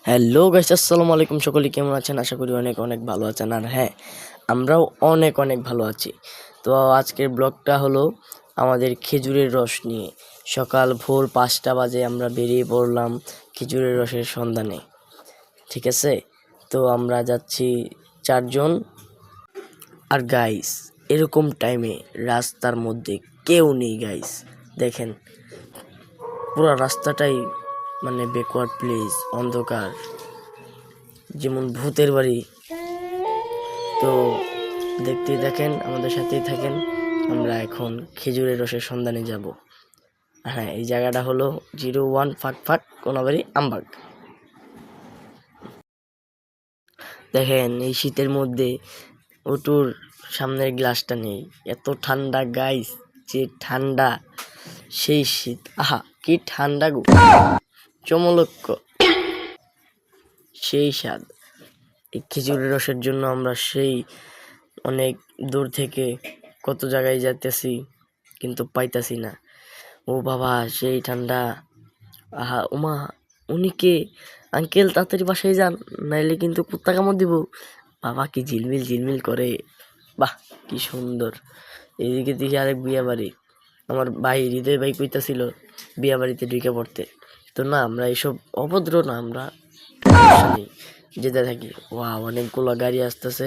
Hello guys, আসসালামু আলাইকুম। সকলে কেমন আছেন? আশা করি অনেক অনেক ভালো আছেন। আর হ্যাঁ, আমরাও অনেক অনেক ভালো আছি। তো আজকের ব্লগটা হলো আমাদের খেজুরের রস নিয়ে। সকাল ভোর 5টা বাজে আমরা বেরিয়ে পড়লাম খেজুরের রসের সন্ধানে। ঠিক আছে, তো আমরা যাচ্ছি 4 জন। আর গাইস, এরকম টাইমে রাস্তার মধ্যে কেউ নেই গাইস। দেখেন, পুরো রাস্তাটাই মানে ব্যাকওয়ার্ড প্লেস, অন্ধকার, যেমন ভূতের বাড়ি। তো দেখতেই দেখেন, আমাদের সাথেই থাকেন। আমরা এখন খেজুরের রসের সন্ধানে যাব। হ্যাঁ, এই জায়গাটা হলো 01 ফাঁক কোনাবাড়ি আমবাগ। দেখেন, এই শীতের মধ্যে ওটুর সামনের গ্লাসটা নেই, এত ঠান্ডা গাইস, যে ঠান্ডা, সেই শীত, আহা কি ঠান্ডা গো, চমলক্ষ, সেই স্বাদ। এই খেজুরের রসের জন্য আমরা সেই অনেক দূর থেকে কত জায়গায় যাইতেছি, কিন্তু পাইতাছি না। ও বাবা, সেই ঠান্ডা, আহা উমা, উনি কে? আঙ্কেল তাড়াতাড়ি বাসায় যান, নাইলে কিন্তু কুত্তা কামড় দিব। বাবা কি ঝিলমিল ঝিলমিল করে, বাহ কি সুন্দর। এদিকে দিকে আরেক বিয়া বাড়ি, আমার ভাই হৃদয় ভাই কইতাছিল বিয়া বাড়িতে ঢুকে পড়তে। তো না, আমরা এইসব অভদ্র না, আমরা যেতে থাকি। ওয়া, অনেকগুলো গাড়ি আসতেছে,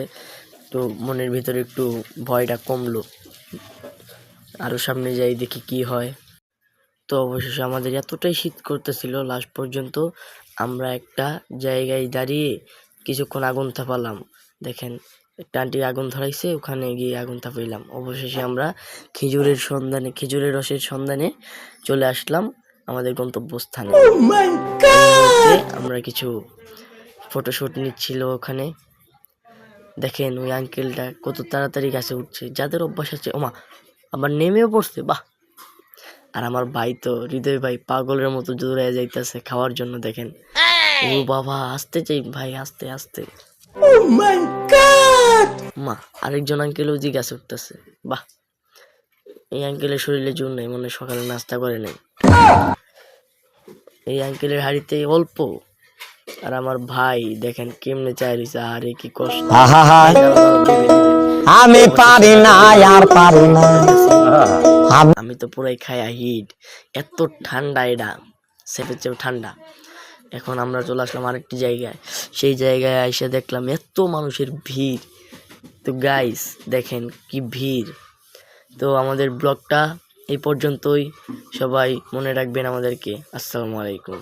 তো মনের ভিতরে একটু ভয়টা কমলো। আরো সামনে যাই, দেখি কি হয়। তো অবশেষে আমাদের এতটাই শীত করতেছিল, লাস্ট পর্যন্ত আমরা একটা জায়গায় দাঁড়িয়ে কিছুক্ষণ আগুন তাপালাম। দেখেন, একটা আন্টি আগুন ধরাইছে, ওখানে গিয়ে আগুন তাপাইলাম। অবশেষে আমরা খেজুরের রসের সন্ধানে চলে আসলাম আমাদের গন্তব্যস্থানে। আমরা কিছু ফটোশুট নিচ্ছিল ওখানে। দেখেন, ওই আঙ্কেলটা কত তাড়াতাড়ি গাছে উঠছে, যাদের অভ্যাস আছে ওমা আবার নেমেও পড়ছে, বাহ। আর আমার ভাই তো হৃদয় ভাই পাগলের মতো দৌড়ে যাইতেছে খাওয়ার জন্য। দেখেন, ও বাবা, আসতে চাই ভাই, আস্তে আস্তে। মা, আরেকজন আঙ্কেল ওই যে গাছে উঠতেছে, বাহ। এই আঙ্কেলের শরীরে জোর নেই, মনে সকালে নাস্তা করে নেই। এই আঙ্কেলের হাড়িতে অল্প, আর আমার ভাই দেখেন কেমনে চাই রয়েছে, আরে কি কষ্ট। আমি পারি না, আর পারি না, আমি তো পুরাই খায়া হিট, এত ঠান্ডা, এটা সেপের চেয়েও ঠান্ডা। এখন আমরা চলে আসলাম আরেকটি জায়গায়, সেই জায়গায় এসে দেখলাম এত মানুষের ভিড়। তো গাইস দেখেন কি ভিড়। তো আমাদের ব্লগটা এই পর্যন্তই, সবাই মনে রাখবেন আমাদেরকে। আসসালামু আলাইকুম।